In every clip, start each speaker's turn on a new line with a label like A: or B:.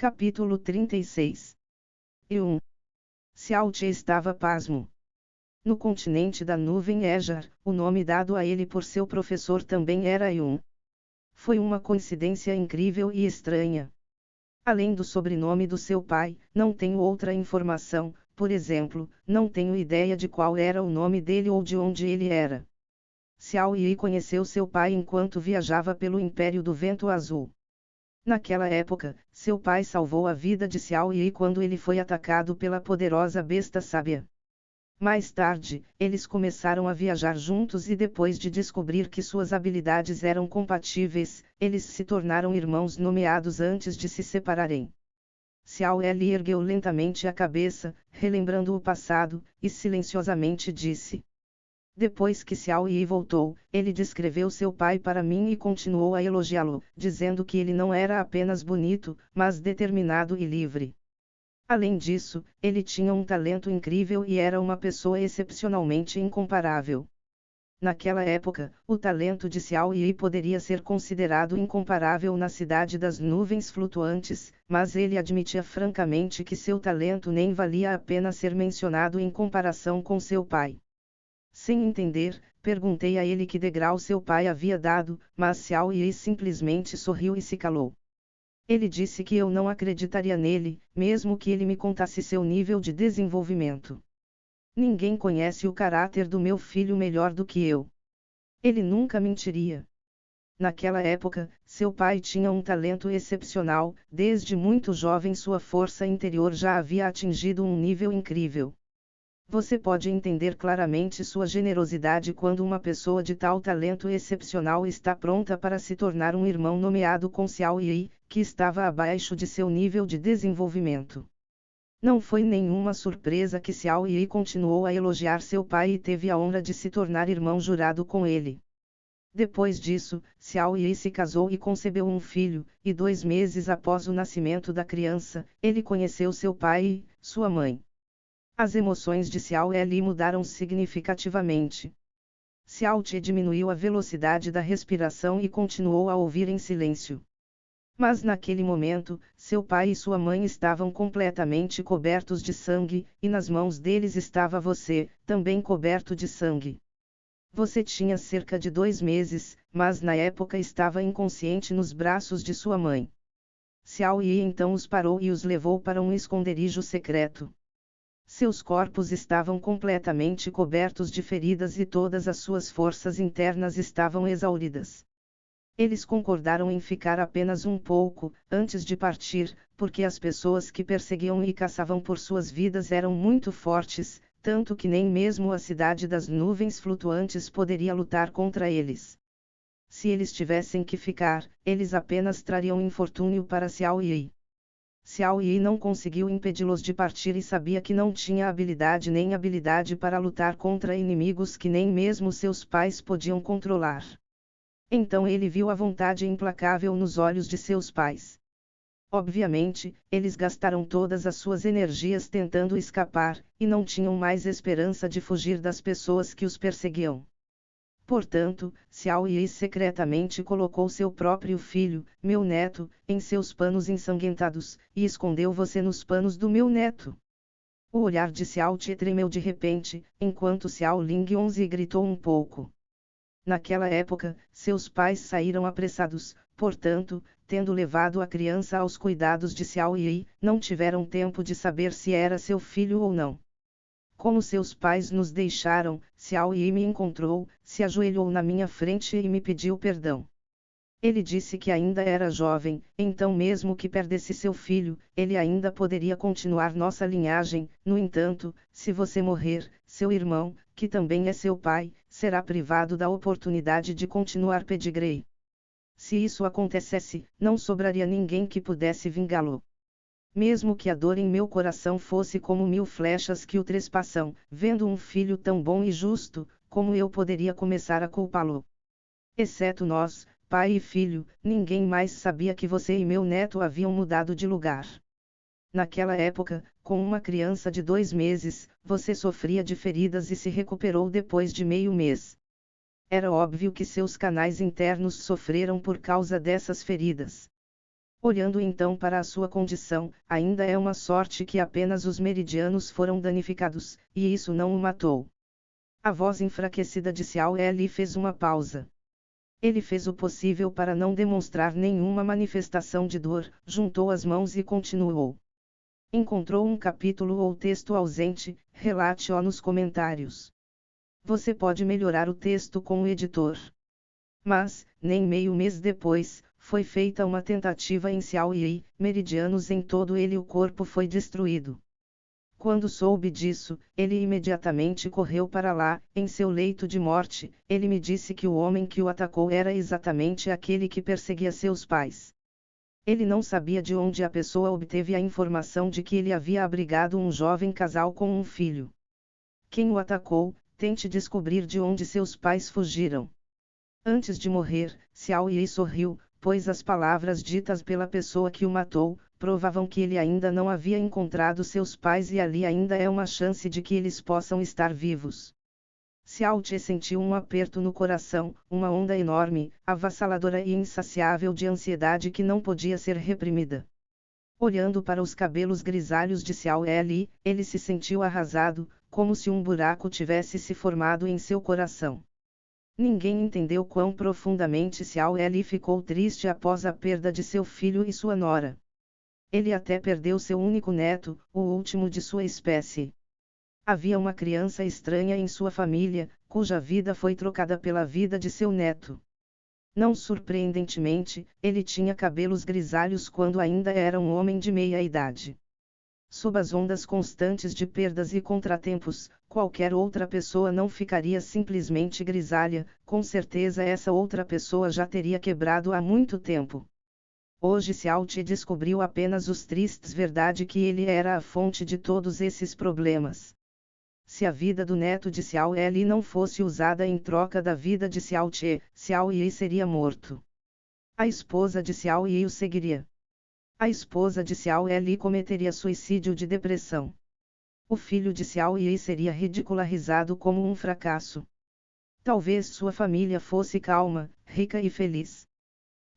A: Capítulo 36. E 1. Xiao-Te estava pasmo. No continente da nuvem Ejar, o nome dado a ele por seu professor também era Yun. Foi uma coincidência incrível e estranha. Além do sobrenome do seu pai, não tenho outra informação, por exemplo, não tenho ideia de qual era o nome dele ou de onde ele era. Xiao Yi conheceu seu pai enquanto viajava pelo Império do Vento Azul. Naquela época, seu pai salvou a vida de Xiao Yi quando ele foi atacado pela poderosa besta sábia. Mais tarde, eles começaram a viajar juntos e depois de descobrir que suas habilidades eram compatíveis, eles se tornaram irmãos nomeados antes de se separarem. Xiao Li ergueu lentamente a cabeça, relembrando o passado, e silenciosamente disse. Depois que Xiao Yi voltou, ele descreveu seu pai para mim e continuou a elogiá-lo, dizendo que ele não era apenas bonito, mas determinado e livre. Além disso, ele tinha um talento incrível e era uma pessoa excepcionalmente incomparável. Naquela época, o talento de Xiao Yi poderia ser considerado incomparável na cidade das nuvens flutuantes, mas ele admitia francamente que seu talento nem valia a pena ser mencionado em comparação com seu pai. Sem entender, perguntei a ele que degrau seu pai havia dado, mas Xiao Yi simplesmente sorriu e se calou. Ele disse que eu não acreditaria nele, mesmo que ele me contasse seu nível de desenvolvimento. Ninguém conhece o caráter do meu filho melhor do que eu. Ele nunca mentiria. Naquela época, seu pai tinha um talento excepcional, desde muito jovem sua força interior já havia atingido um nível incrível. Você pode entender claramente sua generosidade quando uma pessoa de tal talento excepcional está pronta para se tornar um irmão nomeado com Xiao Yi, que estava abaixo de seu nível de desenvolvimento. Não foi nenhuma surpresa que Xiao Yi continuou a elogiar seu pai e teve a honra de se tornar irmão jurado com ele. Depois disso, Xiao Yi se casou e concebeu um filho, e 2 meses após o nascimento da criança, ele conheceu seu pai e sua mãe. As emoções de Xiao Li mudaram significativamente. Xiao Te diminuiu a velocidade da respiração e continuou a ouvir em silêncio. Mas naquele momento, seu pai e sua mãe estavam completamente cobertos de sangue, e nas mãos deles estava você, também coberto de sangue. Você tinha cerca de 2 meses, mas na época estava inconsciente nos braços de sua mãe. Xiao Yi então os parou e os levou para um esconderijo secreto. Seus corpos estavam completamente cobertos de feridas e todas as suas forças internas estavam exauridas. Eles concordaram em ficar apenas um pouco, antes de partir, porque as pessoas que perseguiam e caçavam por suas vidas eram muito fortes, tanto que nem mesmo a cidade das nuvens flutuantes poderia lutar contra eles. Se eles tivessem que ficar, eles apenas trariam infortúnio para Xiao Yi. Xiao Yi não conseguiu impedi-los de partir e sabia que não tinha habilidade nem habilidade para lutar contra inimigos que nem mesmo seus pais podiam controlar. Então ele viu a vontade implacável nos olhos de seus pais. Obviamente, eles gastaram todas as suas energias tentando escapar, e não tinham mais esperança de fugir das pessoas que os perseguiam. Portanto, Xiao Yi secretamente colocou seu próprio filho, meu neto, em seus panos ensanguentados, e escondeu você nos panos do meu neto. O olhar de Xiao Te tremeu de repente, enquanto Xiao Ling 11 gritou um pouco. Naquela época, seus pais saíram apressados, portanto, tendo levado a criança aos cuidados de Xiao Yi, não tiveram tempo de saber se era seu filho ou não. Como seus pais nos deixaram, Xiao Yi me encontrou, se ajoelhou na minha frente e me pediu perdão. Ele disse que ainda era jovem, então mesmo que perdesse seu filho, ele ainda poderia continuar nossa linhagem. No entanto, se você morrer, seu irmão, que também é seu pai, será privado da oportunidade de continuar pedigree. Se isso acontecesse, não sobraria ninguém que pudesse vingá-lo. Mesmo que a dor em meu coração fosse como 1000 flechas que o trespassam, vendo um filho tão bom e justo, como eu poderia começar a culpá-lo? Exceto nós, pai e filho, ninguém mais sabia que você e meu neto haviam mudado de lugar. Naquela época, com uma criança de 2 meses, você sofria de feridas e se recuperou depois de meio mês. Era óbvio que seus canais internos sofreram por causa dessas feridas. Olhando então para a sua condição, ainda é uma sorte que apenas os meridianos foram danificados, e isso não o matou. A voz enfraquecida de Xiao Li fez uma pausa. Ele fez o possível para não demonstrar nenhuma manifestação de dor, juntou as mãos e continuou. Encontrou um capítulo ou texto ausente? Relate-o nos comentários. Você pode melhorar o texto com o editor. Mas, nem meio mês depois, foi feita uma tentativa em Xiao Yi, meridianos em todo ele, o corpo foi destruído. Quando soube disso, ele imediatamente correu para lá, em seu leito de morte. Ele me disse que o homem que o atacou era exatamente aquele que perseguia seus pais. Ele não sabia de onde a pessoa obteve a informação de que ele havia abrigado um jovem casal com um filho. Quem o atacou? Tente descobrir de onde seus pais fugiram. Antes de morrer, Xiao Yi sorriu, pois as palavras ditas pela pessoa que o matou provavam que ele ainda não havia encontrado seus pais e ali ainda é uma chance de que eles possam estar vivos. Xiao Te sentiu um aperto no coração, uma onda enorme, avassaladora e insaciável de ansiedade que não podia ser reprimida. Olhando para os cabelos grisalhos de Xiao Li, ele se sentiu arrasado, como se um buraco tivesse se formado em seu coração. Ninguém entendeu quão profundamente Xiao Li ficou triste após a perda de seu filho e sua nora. Ele até perdeu seu único neto, o último de sua espécie. Havia uma criança estranha em sua família, cuja vida foi trocada pela vida de seu neto. Não surpreendentemente, ele tinha cabelos grisalhos quando ainda era um homem de meia idade. Sob as ondas constantes de perdas e contratempos, qualquer outra pessoa não ficaria simplesmente grisalha, com certeza essa outra pessoa já teria quebrado há muito tempo. Hoje Xiao Te descobriu apenas os tristes verdade que ele era a fonte de todos esses problemas. Se a vida do neto de Xiao Li não fosse usada em troca da vida de Xiao Te, Xiao Yi seria morto. A esposa de Xiao Yi o seguiria. A esposa de Xiao Li cometeria suicídio de depressão. O filho de Xiao Yi seria ridicularizado como um fracasso. Talvez sua família fosse calma, rica e feliz.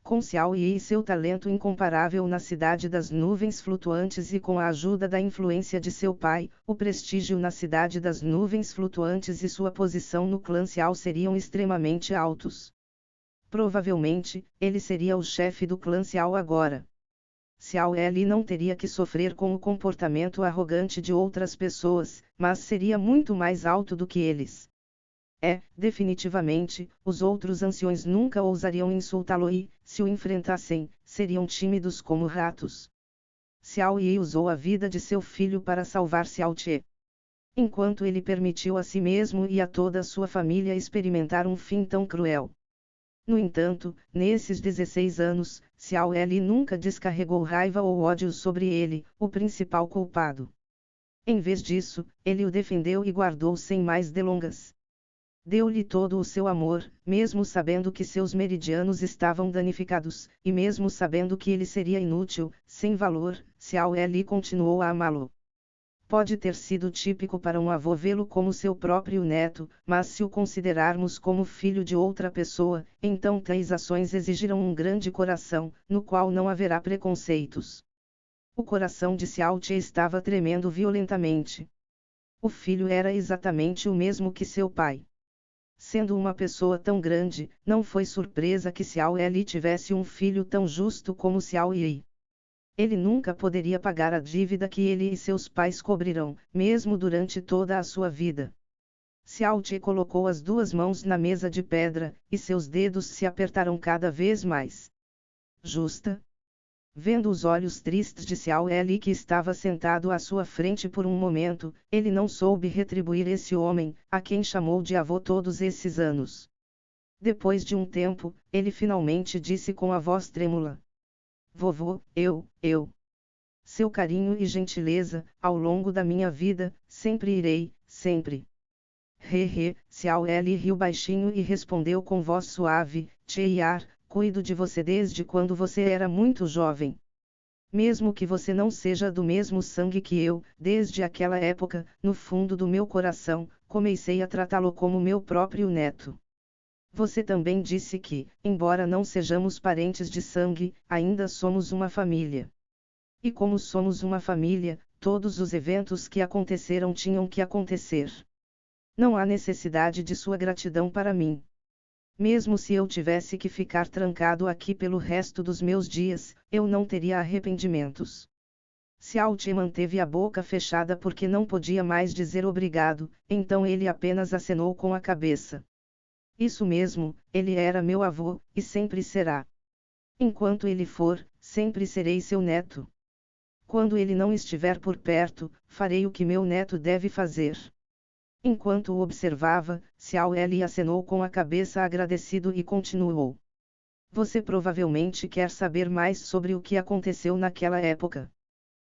A: Com Xiao Yi e seu talento incomparável na cidade das nuvens flutuantes e com a ajuda da influência de seu pai, o prestígio na cidade das nuvens flutuantes e sua posição no clã Xiao seriam extremamente altos. Provavelmente, ele seria o chefe do clã Xiao agora. Xiao Li não teria que sofrer com o comportamento arrogante de outras pessoas, mas seria muito mais alto do que eles. Definitivamente, os outros anciões nunca ousariam insultá-lo e, se o enfrentassem, seriam tímidos como ratos. Xiao Yi usou a vida de seu filho para salvar Xiao Te. Enquanto ele permitiu a si mesmo e a toda a sua família experimentar um fim tão cruel. No entanto, nesses 16 anos, Xiao Li nunca descarregou raiva ou ódio sobre ele, o principal culpado. Em vez disso, ele o defendeu e guardou sem mais delongas. Deu-lhe todo o seu amor, mesmo sabendo que seus meridianos estavam danificados, e mesmo sabendo que ele seria inútil, sem valor, Xiao Li continuou a amá-lo. Pode ter sido típico para um avô vê-lo como seu próprio neto, mas se o considerarmos como filho de outra pessoa, então tais ações exigirão um grande coração, no qual não haverá preconceitos. O coração de Xiao Te estava tremendo violentamente. O filho era exatamente o mesmo que seu pai. Sendo uma pessoa tão grande, não foi surpresa que Xiao Li tivesse um filho tão justo como Xiao Yi. Ele nunca poderia pagar a dívida que ele e seus pais cobrirão, mesmo durante toda a sua vida. Xiao Te colocou as duas mãos na mesa de pedra, e seus dedos se apertaram cada vez mais. Justa? Vendo os olhos tristes de Xiao Li que estava sentado à sua frente por um momento, ele não soube retribuir esse homem, a quem chamou de avô todos esses anos. Depois de um tempo, ele finalmente disse com a voz trêmula: Vovô, eu. Seu carinho e gentileza, ao longo da minha vida, sempre irei, sempre. Xiao Li riu baixinho e respondeu com voz suave: Tcheiar, cuido de você desde quando você era muito jovem. Mesmo que você não seja do mesmo sangue que eu, desde aquela época, no fundo do meu coração, comecei a tratá-lo como meu próprio neto. Você também disse que, embora não sejamos parentes de sangue, ainda somos uma família. E como somos uma família, todos os eventos que aconteceram tinham que acontecer. Não há necessidade de sua gratidão para mim. Mesmo se eu tivesse que ficar trancado aqui pelo resto dos meus dias, eu não teria arrependimentos. Xiao Ti manteve a boca fechada porque não podia mais dizer obrigado, então ele apenas acenou com a cabeça. Isso mesmo, ele era meu avô, e sempre será. Enquanto ele for, sempre serei seu neto. Quando ele não estiver por perto, farei o que meu neto deve fazer. Enquanto o observava, Xiao Li acenou com a cabeça agradecido e continuou. Você provavelmente quer saber mais sobre o que aconteceu naquela época.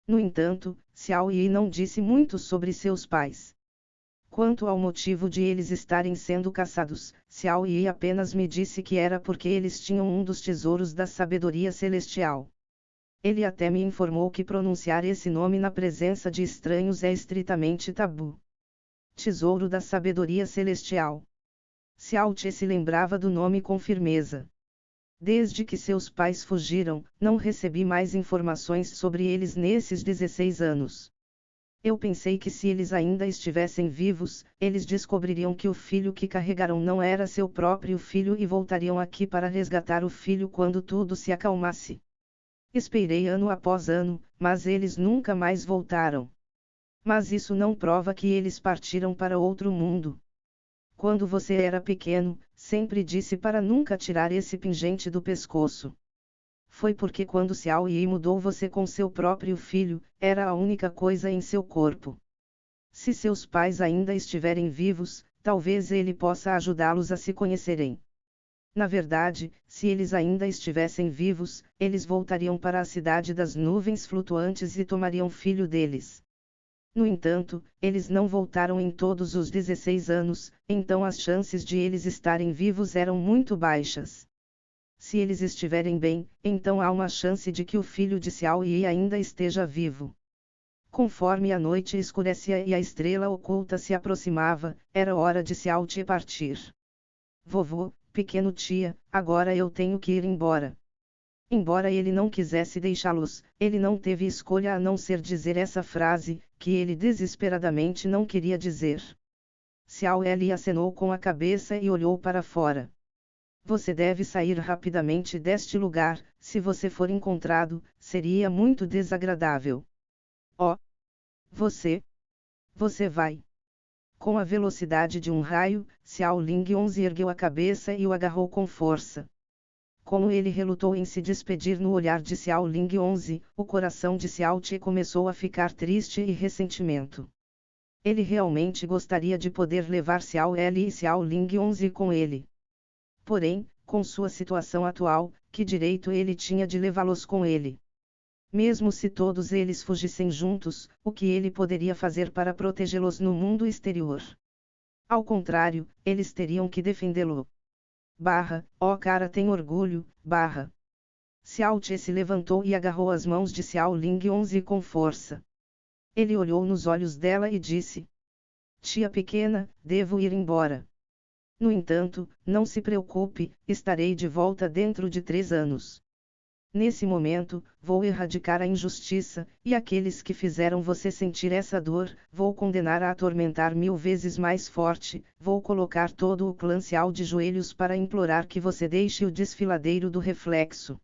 A: No entanto, Xiao Yi não disse muito sobre seus pais. Quanto ao motivo de eles estarem sendo caçados, Xiao Yi apenas me disse que era porque eles tinham um dos tesouros da sabedoria celestial. Ele até me informou que pronunciar esse nome na presença de estranhos é estritamente tabu. Tesouro da sabedoria celestial. Xiao Ti se lembrava do nome com firmeza. Desde que seus pais fugiram, não recebi mais informações sobre eles nesses 16 anos. Eu pensei que se eles ainda estivessem vivos, eles descobririam que o filho que carregaram não era seu próprio filho e voltariam aqui para resgatar o filho quando tudo se acalmasse. Esperei ano após ano, mas eles nunca mais voltaram. Mas isso não prova que eles partiram para outro mundo. Quando você era pequeno, sempre disse para nunca tirar esse pingente do pescoço. Foi porque quando Xiao Yi mudou você com seu próprio filho, era a única coisa em seu corpo. Se seus pais ainda estiverem vivos, talvez ele possa ajudá-los a se conhecerem. Na verdade, se eles ainda estivessem vivos, eles voltariam para a cidade das nuvens flutuantes e tomariam filho deles. No entanto, eles não voltaram em todos os 16 anos, então as chances de eles estarem vivos eram muito baixas. Se eles estiverem bem, então há uma chance de que o filho de Xiao Yi ainda esteja vivo. Conforme a noite escurecia e a estrela oculta se aproximava, era hora de Xiao Ti partir. Vovô, pequeno tia, agora eu tenho que ir embora. Embora ele não quisesse deixá-los, ele não teve escolha a não ser dizer essa frase, que ele desesperadamente não queria dizer. Xiao Li acenou com a cabeça e olhou para fora. Você deve sair rapidamente deste lugar, se você for encontrado, seria muito desagradável. Oh! Você vai. Com a velocidade de um raio, Xiao Ling 11 ergueu a cabeça e o agarrou com força. Como ele relutou em se despedir no olhar de Xiao Ling 11, o coração de Xiao Ti começou a ficar triste e ressentimento. Ele realmente gostaria de poder levar Xiao Li e Xiao Ling 11 com ele. Porém, com sua situação atual, que direito ele tinha de levá-los com ele? Mesmo se todos eles fugissem juntos, o que ele poderia fazer para protegê-los no mundo exterior? Ao contrário, eles teriam que defendê-lo. Ó cara tem orgulho, Xiao Ti se levantou e agarrou as mãos de Xiao Ling 11 com força. Ele olhou nos olhos dela e disse: Tia pequena, devo ir embora. No entanto, não se preocupe, estarei de volta dentro de 3 anos. Nesse momento, vou erradicar a injustiça, e aqueles que fizeram você sentir essa dor, vou condenar a atormentar 1000 vezes mais forte, vou colocar todo o clã Xiao de joelhos para implorar que você deixe o desfiladeiro do reflexo.